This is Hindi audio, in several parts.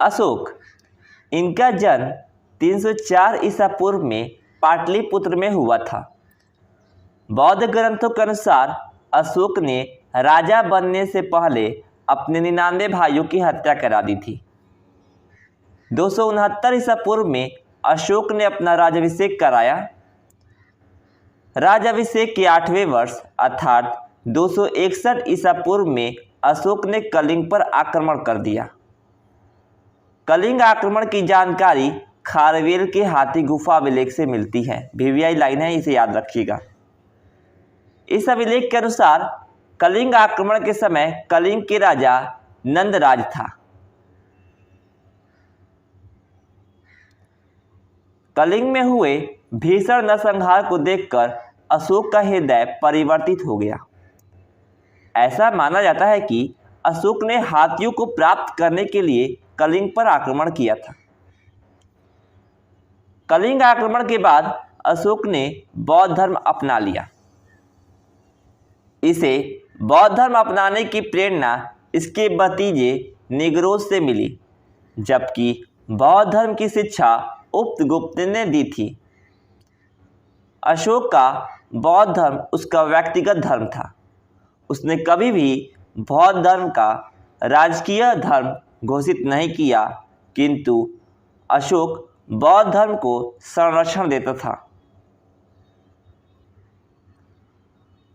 अशोक, इनका जन्म 304 ईसा पूर्व में पाटलिपुत्र में हुआ था। बौद्ध ग्रंथों के अनुसार अशोक ने राजा बनने से पहले अपने 99 भाइयों की हत्या करा दी थी। 269 ईसा पूर्व में अशोक ने अपना राज्याभिषेक कराया। राज्याभिषेक के 8वें वर्ष अर्थात 261 ईसा पूर्व में अशोक ने कलिंग पर आक्रमण कर दिया। कलिंग आक्रमण की जानकारी खारवेल के हाथी गुफा अभिलेख से मिलती है। वीवीआई लाइन है, इसे याद रखिएगा। इस अभिलेख के अनुसार कलिंग आक्रमण के समय कलिंग के राजा नंदराज था। कलिंग में हुए भीषण नरसंहार को देखकर अशोक का हृदय परिवर्तित हो गया। ऐसा माना जाता है कि अशोक ने हाथियों को प्राप्त करने के लिए कलिंग पर आक्रमण किया था। कलिंग आक्रमण के बाद अशोक ने बौद्ध धर्म अपना लिया। इसे बौद्ध धर्म अपनाने की प्रेरणा इसके भतीजे निग्रोध से मिली, जबकि बौद्ध धर्म की शिक्षा उपगुप्त ने दी थी। अशोक का बौद्ध धर्म उसका व्यक्तिगत धर्म था। उसने कभी भी बौद्ध धर्म का राजकीय धर्म घोषित नहीं किया, किंतु अशोक बौद्ध धर्म को संरक्षण देता था।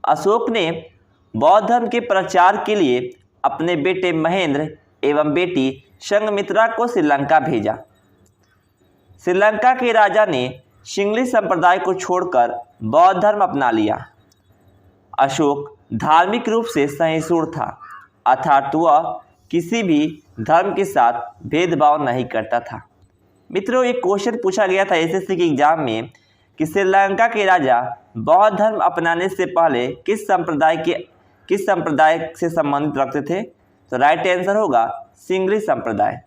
अशोक ने बौद्ध धर्म के प्रचार के लिए अपने बेटे महेंद्र एवं बेटी संघमित्रा को श्रीलंका भेजा। श्रीलंका के राजा ने सिंगली संप्रदाय को छोड़कर बौद्ध धर्म अपना लिया। अशोक धार्मिक रूप से सहिष्णु था, अर्थात वह किसी भी धर्म के साथ भेदभाव नहीं करता था। मित्रों, एक क्वेश्चन पूछा गया था एसएससी के एग्जाम में कि श्रीलंका के राजा बौद्ध धर्म अपनाने से पहले किस संप्रदाय से संबंधित रखते थे? तो राइट आंसर होगा सिंगली संप्रदाय।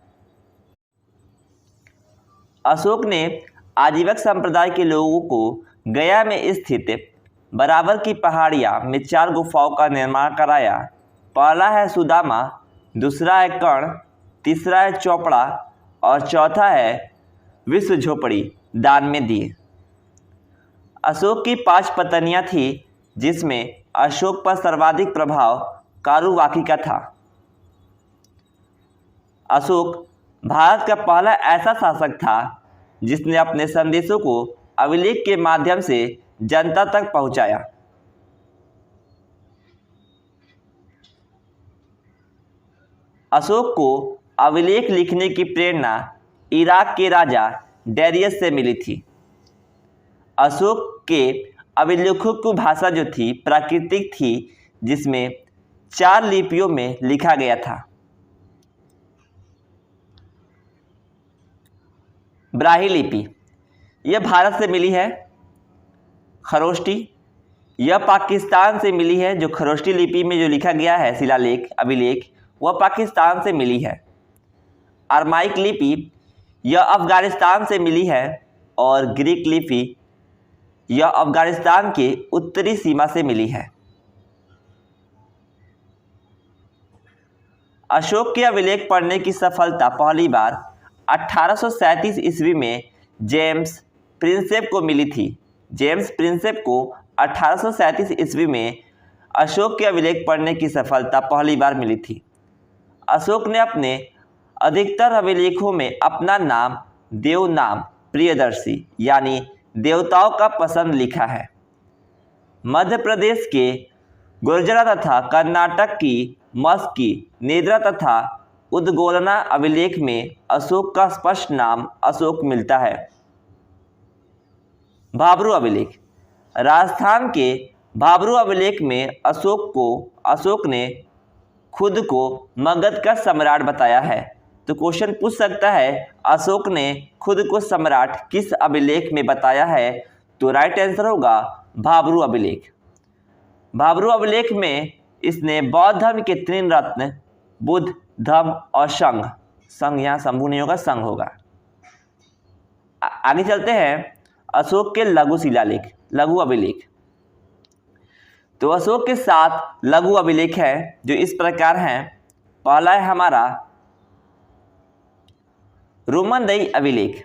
अशोक ने आजीवक संप्रदाय के लोगों को गया में स्थित बराबर की पहाड़ियाँ में 4 गुफाओं का निर्माण कराया। पहला है सुदामा, दूसरा है कर्ण, तीसरा है चौपड़ा और चौथा है विश्व झोपड़ी दान में दिए। अशोक की 5 पत्नियां थी, जिसमें अशोक पर सर्वाधिक प्रभाव कारुवाकी का था। अशोक भारत का पहला ऐसा शासक था जिसने अपने संदेशों को अभिलेख के माध्यम से जनता तक पहुंचाया। अशोक को अभिलेख लिखने की प्रेरणा इराक के राजा डेरियस से मिली थी। अशोक के अभिलेखों की भाषा जो थी प्राकृतिक थी, जिसमें 4 लिपियों में लिखा गया था। ब्राही लिपि यह भारत से मिली है। खरोष्टी यह पाकिस्तान से मिली है। जो खरोष्टी लिपि में जो लिखा गया है शिलालेख अभिलेख, वह पाकिस्तान से मिली है। अरमाइक लिपि यह अफगानिस्तान से मिली है और ग्रीक लिपि यह अफगानिस्तान के उत्तरी सीमा से मिली है। अशोक के अभिलेख पढ़ने की सफलता पहली बार 1837 ईस्वी में जेम्स प्रिंसेप को मिली थी। जेम्स प्रिंसेप को 1837 ईस्वी में अशोक के अभिलेख पढ़ने की सफलता पहली बार मिली थी। अशोक ने अपने अधिकतर अभिलेखों में अपना नाम देवनाम प्रियदर्शी यानी देवताओं का पसंद लिखा है। मध्य प्रदेश के गुर्जरा तथा कर्नाटक की मस्की, नेद्रा तथा उद्गोलना अभिलेख में अशोक का स्पष्ट नाम अशोक मिलता है। भाबरू अभिलेख राजस्थान के भाबरू अभिलेख में अशोक ने खुद को मगध का सम्राट बताया है। तो क्वेश्चन पूछ सकता है अशोक ने खुद को सम्राट किस अभिलेख में बताया है? तो राइट आंसर होगा भाबरू अभिलेख। भाबरू अभिलेख में इसने बौद्ध धर्म के 3 रत्न बुद्ध, धम्म और संघ यहाँ शंभु नहीं होगा, संघ होगा। आगे चलते हैं अशोक के लघु शिलालेख, लघु अभिलेख। तो अशोक के 7 लघु अभिलेख हैं जो इस प्रकार हैं। पहला है हमारा रोमनदई अभिलेख,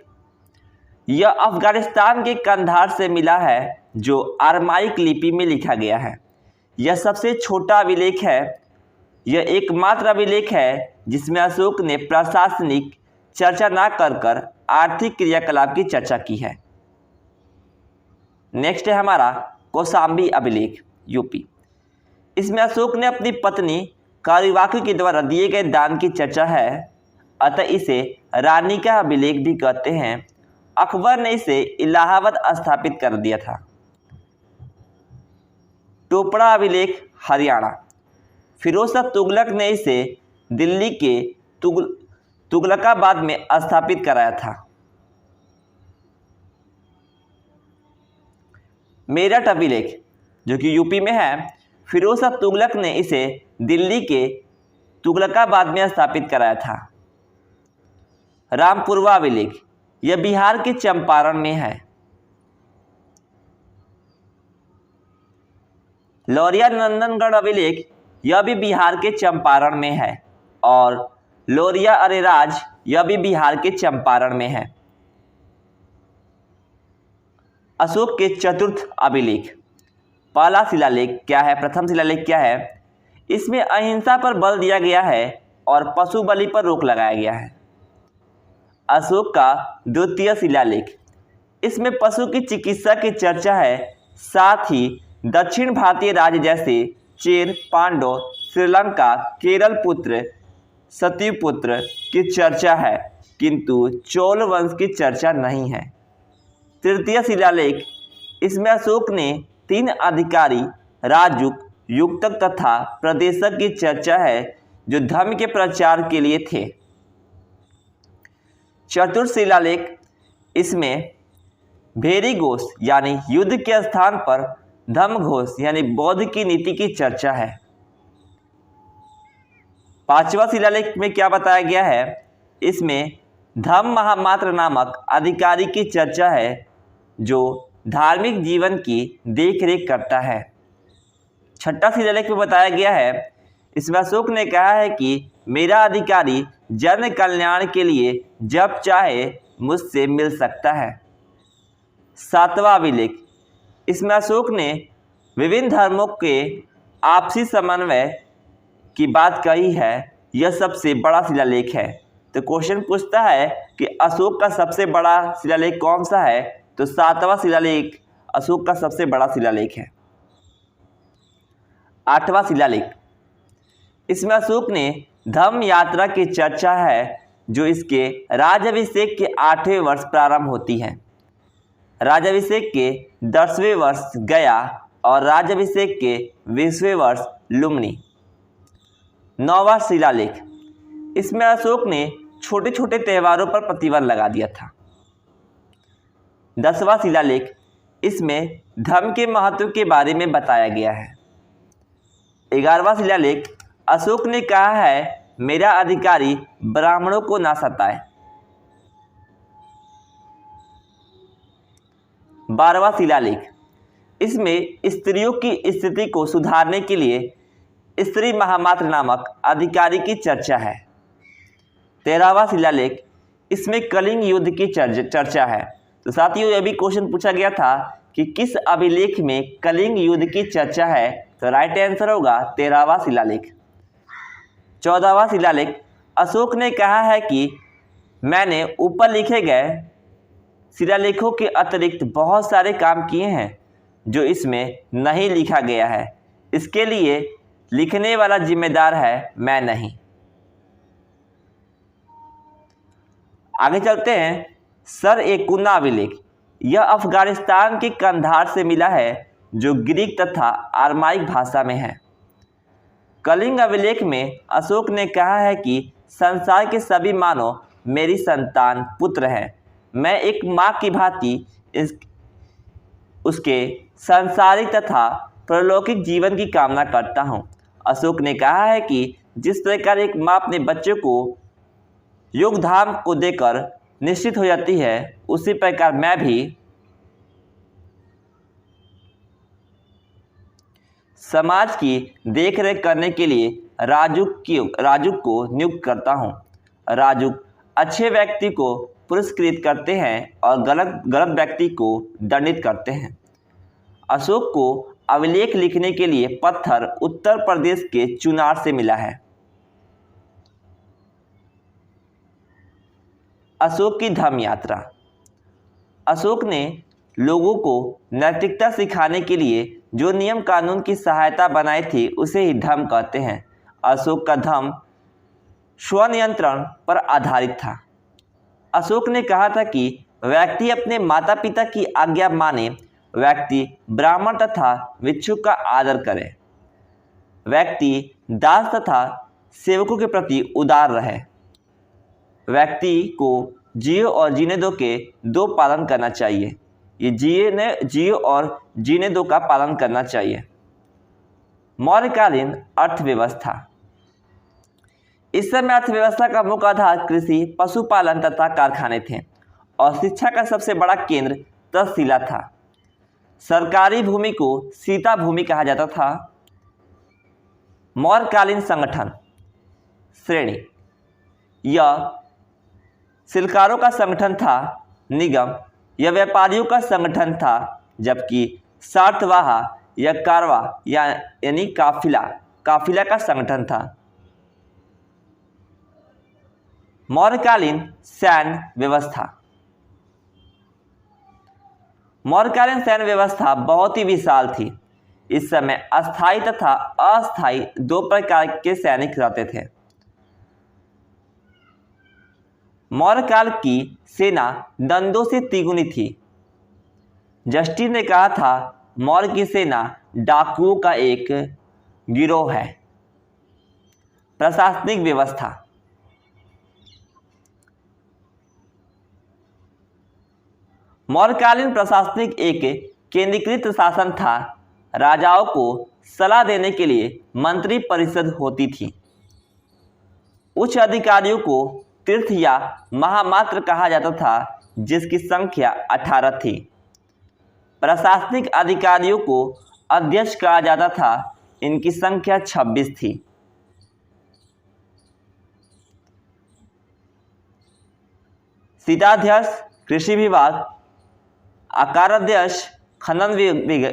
यह अफगानिस्तान के कंधार से मिला है जो अरमाइक लिपि में लिखा गया है। यह सबसे छोटा अभिलेख है। यह एकमात्र अभिलेख है जिसमें अशोक ने प्रशासनिक चर्चा न कर आर्थिक क्रियाकलाप की चर्चा की है। नेक्स्ट है हमारा कौशाम्बी अभिलेख, यूपी। इसमें अशोक ने अपनी पत्नी कारिवाकी के द्वारा दिए गए दान की चर्चा है, अतः इसे रानी का अभिलेख भी कहते हैं। अकबर ने इसे इलाहाबाद स्थापित कर दिया था। टोपड़ा अभिलेख, हरियाणा, फिरोज शाह तुगलक ने इसे दिल्ली के तुगलकाबाद में स्थापित कराया था। मेरठ अभिलेख जो कि यूपी में है, फिरोज शाह तुगलक ने इसे दिल्ली के तुगलकाबाद में स्थापित कराया था। रामपुरवा अभिलेख, यह बिहार के चंपारण में है। लौरिया नंदनगढ़ अभिलेख, यह भी बिहार के चंपारण में है। और लौरिया अरेराज, यह भी बिहार के चंपारण में है। अशोक के चतुर्थ अभिलेख, पहला शिलालेख क्या है, प्रथम शिलालेख क्या है? इसमें अहिंसा पर बल दिया गया है और पशु बलि पर रोक लगाया गया है। अशोक का द्वितीय शिलालेख, इसमें पशु की चिकित्सा की चर्चा है, साथ ही दक्षिण भारतीय राज्य जैसे चेर, पांडव, श्रीलंका, केरल पुत्र, सत्यपुत्र की चर्चा है, किंतु चोल वंश की चर्चा नहीं है। तृतीय शिलालेख, इसमें अशोक ने 3 अधिकारी, राजुक, युक्तक तथा प्रदेशक की चर्चा है जो धर्म के प्रचार के लिए थे। चतुर्थ शिलालेख, इसमें भेरी घोष यानी युद्ध के स्थान पर धम्म घोष यानी बौद्ध की नीति की चर्चा है। पांचवा शिलालेख में क्या बताया गया है? इसमें धम्म महामात्र नामक अधिकारी की चर्चा है जो धार्मिक जीवन की देखरेख करता है। छठा शिलालेख में बताया गया है, इसमें अशोक ने कहा है कि मेरा अधिकारी जन कल्याण के लिए जब चाहे मुझसे मिल सकता है। सातवां अभिलेख, इसमें अशोक ने विभिन्न धर्मों के आपसी समन्वय की बात कही है। यह सबसे बड़ा शिलालेख है। तो क्वेश्चन पूछता है कि अशोक का सबसे बड़ा शिलालेख कौन सा है? तो सातवां शिलालेख अशोक का सबसे बड़ा शिलालेख है। आठवां शिलालेख, इसमें अशोक ने धम्म यात्रा की चर्चा है जो इसके राज्याभिषेक के 8वें वर्ष प्रारंभ होती है। राज्याभिषेक के 10वें वर्ष गया और राज्याभिषेक के 20वें वर्ष लुम्बिनी। 9वां शिलालेख, इसमें अशोक ने छोटे छोटे त्योहारों पर प्रतिबंध लगा दिया था। 10वां शिलालेख, इसमें धर्म के महत्व के बारे में बताया गया है। 11वां शिलालेख, अशोक ने कहा है मेरा अधिकारी ब्राह्मणों को ना सताए। 12वां शिलालेख, इसमें स्त्रियों की स्थिति को सुधारने के लिए स्त्री महामात्र नामक अधिकारी की चर्चा है। 13वां शिलालेख, इसमें कलिंग युद्ध की चर्चा है। तो साथियों यह भी क्वेश्चन पूछा गया था कि किस अभिलेख में कलिंग युद्ध की चर्चा है? तो राइट आंसर होगा 13वां शिलालेख। 14वां शिलालेख, अशोक ने कहा है कि मैंने ऊपर लिखे गए शिलालेखों के अतिरिक्त बहुत सारे काम किए हैं जो इसमें नहीं लिखा गया है, इसके लिए लिखने वाला जिम्मेदार है, मैं नहीं। आगे चलते हैं। सर एकुना अभिलेख, यह अफगानिस्तान के कंधार से मिला है जो ग्रीक तथा अरमाइक भाषा में है। कलिंग अभिलेख में अशोक ने कहा है कि संसार के सभी मानव मेरी संतान पुत्र हैं। मैं एक माँ की भांति उसके सांसारिक तथा परलौकिक जीवन की कामना करता हूँ। अशोक ने कहा है कि जिस प्रकार एक माँ अपने बच्चे को योगधाम को देकर निश्चित हो जाती है, उसी प्रकार मैं भी समाज की देखरेख करने के लिए राजुक को नियुक्त करता हूँ। राजुक अच्छे व्यक्ति को पुरस्कृत करते हैं और गलत व्यक्ति को दंडित करते हैं। अशोक को अभिलेख लिखने के लिए पत्थर उत्तर प्रदेश के चुनार से मिला है। अशोक की धम्म यात्रा। अशोक ने लोगों को नैतिकता सिखाने के लिए जो नियम कानून की सहायता बनाई थी उसे ही धम्म कहते हैं। अशोक का धम्म स्वनियंत्रण पर आधारित था। अशोक ने कहा था कि व्यक्ति अपने माता पिता की आज्ञा माने, व्यक्ति ब्राह्मण तथा भिक्षुक का आदर करे, व्यक्ति दास तथा सेवकों के प्रति उदार रहे, व्यक्ति को जियो और जीने दो के दो पालन करना चाहिए। ये जियो और जीने दो का पालन करना चाहिए। मौर्यकालीन अर्थव्यवस्था। इस समय अर्थव्यवस्था का मुख्य आधार कृषि, पशुपालन तथा कारखाने थे और शिक्षा का सबसे बड़ा केंद्र तक्षशिला था। सरकारी भूमि को सीता भूमि कहा जाता था। मौर्यकालीन संगठन श्रेणी। यह शिल्पकारों का संगठन था। निगम यह व्यापारियों का संगठन था, जबकि सातवाह या कारवा यानी काफिला का संगठन था। मौर्यकालीन सैन्य व्यवस्था। मौर्यकालीन सैन्य व्यवस्था बहुत ही विशाल थी। इस समय अस्थायी तथा अस्थायी दो प्रकार के सैनिक रहते थे। मौर्यकाल की सेना दंडों से तिगुनी थी। जस्टिन ने कहा था, मौर्य की सेना डाकुओं का एक गिरोह है। प्रशासनिक व्यवस्था। मौर्यकालीन प्रशासनिक एक केंद्रीकृत शासन था। राजाओं को सलाह देने के लिए मंत्री परिषद होती थी। उच्च अधिकारियों को तीर्थ या महामात्र कहा जाता था, जिसकी संख्या 18 थी। प्रशासनिक अधिकारियों को अध्यक्ष कहा जाता था, इनकी संख्या 26 थी। सीताध्यक्ष कृषि विभाग, आकाराध्यक्ष खनन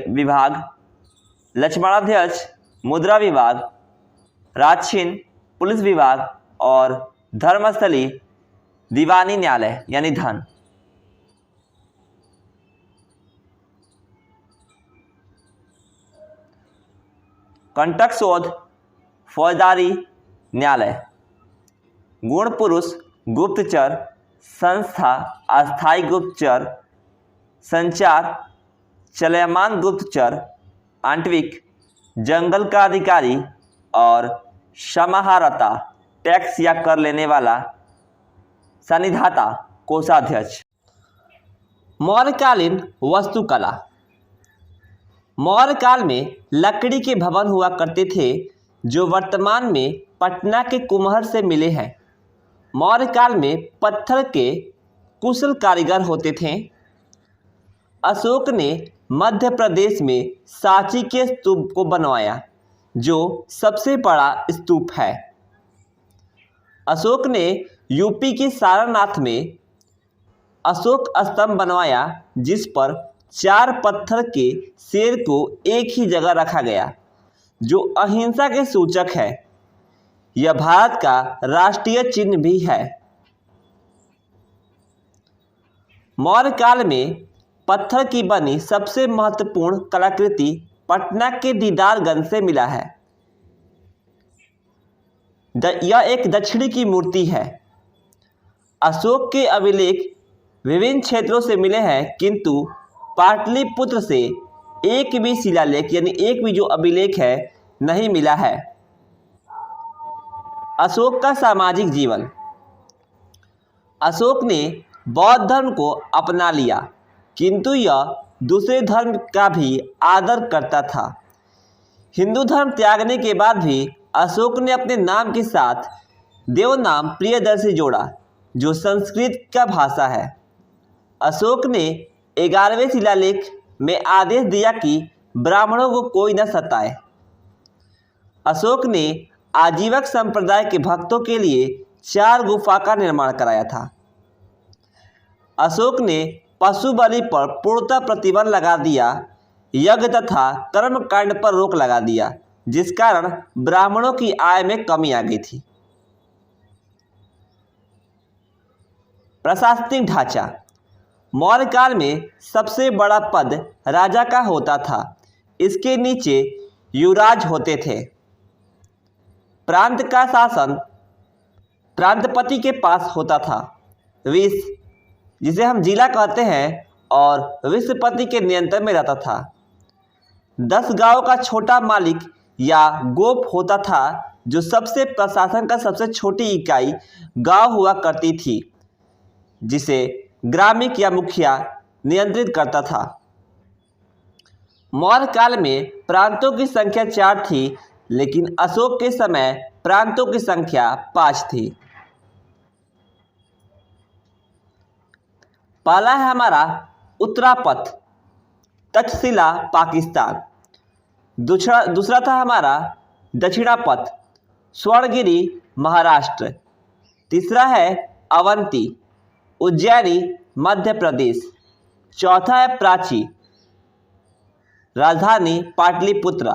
विभाग, लक्ष्मणाध्यक्ष मुद्रा विभाग, राजछिन पुलिस विभाग और धर्मस्थली दीवानी न्यायालय यानी धन। कंटक शोध फौजदारी न्यायालय। गुण पुरुष गुप्तचर संस्था, अस्थायी गुप्तचर संचार, चलयमान गुप्तचर आंतरिक, जंगल का अधिकारी और समाहर्ता टैक्स या कर लेने वाला सन्निधाता कोषाध्यक्ष। मौर्यकालीन वास्तुकला। मौर्यकाल में लकड़ी के भवन हुआ करते थे, जो वर्तमान में पटना के कुम्हर से मिले हैं। मौर्यकाल में पत्थर के कुशल कारीगर होते थे। अशोक ने मध्य प्रदेश में सांची के स्तूप को बनवाया, जो सबसे बड़ा स्तूप है। अशोक ने यूपी के सारनाथ में अशोक स्तंभ बनवाया, जिस पर 4 पत्थर के शेर को एक ही जगह रखा गया, जो अहिंसा के सूचक है। यह भारत का राष्ट्रीय चिन्ह भी है। मौर्य काल में पत्थर की बनी सबसे महत्वपूर्ण कलाकृति पटना के दीदारगंज से मिला है। यह एक दक्षिणी की मूर्ति है। अशोक के अभिलेख विभिन्न क्षेत्रों से मिले हैं, किंतु पाटलिपुत्र से एक भी शिलालेख यानी एक भी जो अभिलेख है नहीं मिला है। अशोक का सामाजिक जीवन। अशोक ने बौद्ध धर्म को अपना लिया, किंतु यह दूसरे धर्म का भी आदर करता था। हिंदू धर्म त्यागने के बाद भी अशोक ने अपने नाम के साथ देवनाम प्रियदर्शी जोड़ा, जो संस्कृत का भाषा है। अशोक ने 11वें शिलालेख में आदेश दिया कि ब्राह्मणों को कोई न सताए। अशोक ने आजीवक संप्रदाय के भक्तों के लिए 4 गुफा का निर्माण कराया था। अशोक ने पशु बलि पर पूर्णतः प्रतिबंध लगा दिया, यज्ञ तथा कर्मकांड पर रोक लगा दिया, जिस कारण ब्राह्मणों की आय में कमी आ गई थी। प्रशासनिक ढांचा। मौर्य काल में सबसे बड़ा पद राजा का होता था। इसके नीचे युवराज होते थे। प्रांत का शासन प्रांतपति के पास होता था। विष, जिसे हम जिला कहते हैं, और विषपति के नियंत्रण में रहता था। 10 गांव का छोटा मालिक या गोप होता था, जो सबसे प्रशासन का सबसे छोटी इकाई गांव हुआ करती थी, जिसे ग्रामिक या मुखिया नियंत्रित करता था। मौर्य काल में प्रांतों की संख्या 4 थी, लेकिन अशोक के समय प्रांतों की संख्या 5 थी। पहला है हमारा उत्तरापथ, तक्षशिला, पाकिस्तान। दूसरा था हमारा दक्षिणापथ, स्वर्णगिरी, महाराष्ट्र। तीसरा है अवंती, उज्जैनी, मध्य प्रदेश। चौथा है प्राची, राजधानी पाटलिपुत्र।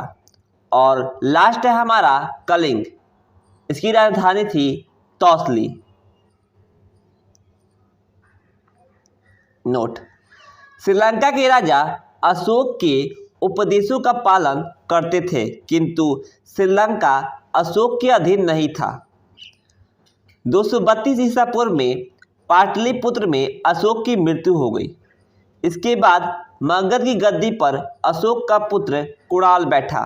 और लास्ट है हमारा कलिंग, इसकी राजधानी थी तौसली। नोट: श्रीलंका के राजा अशोक के उपदेशों का पालन करते थे, किंतु श्रीलंका अशोक के अधीन नहीं था। 232 ईसा पूर्व में पाटलिपुत्र में अशोक की मृत्यु हो गई। इसके बाद मगध की गद्दी पर अशोक का पुत्र कुणाल बैठा।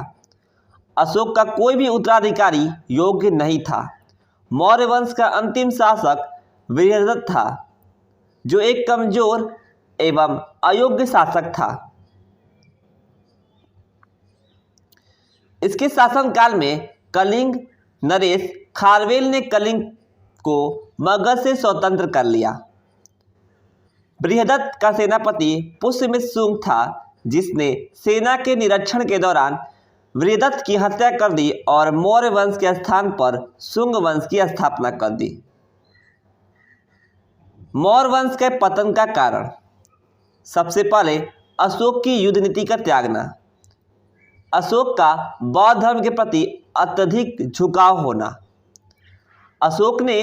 अशोक का कोई भी उत्तराधिकारी योग्य नहीं था। मौर्य वंश का अंतिम शासक बृहद्रथ था, जो एक कमजोर एवं अयोग्य शासक था। इसके शासनकाल में कलिंग नरेश खारवेल ने कलिंग को मगध से स्वतंत्र कर लिया। बृहद्रथ का सेनापति पुष्यमित्र शुंग था, जिसने सेना के निरीक्षण के दौरान बृहद्रथ की हत्या कर दी और मौर्य वंश के स्थान पर शुंग वंश की स्थापना कर दी। मौर्य वंश के पतन का कारण: सबसे पहले अशोक की युद्ध नीति का त्यागना, अशोक का बौद्ध धर्म के प्रति अत्यधिक झुकाव होना, अशोक ने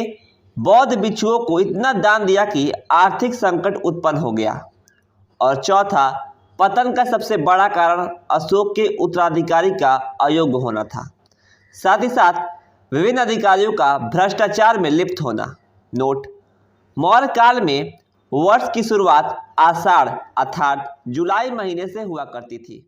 बौद्ध भिक्षुओं को इतना दान दिया कि आर्थिक संकट उत्पन्न हो गया। और चौथा, पतन का सबसे बड़ा कारण अशोक के उत्तराधिकारी का अयोग्य होना था। साथ ही साथ विभिन्न अधिकारियों का भ्रष्टाचार में लिप्त होना। नोट: मौर्य काल में वर्ष की शुरुआत आषाढ़ अर्थात जुलाई महीने से हुआ करती थी।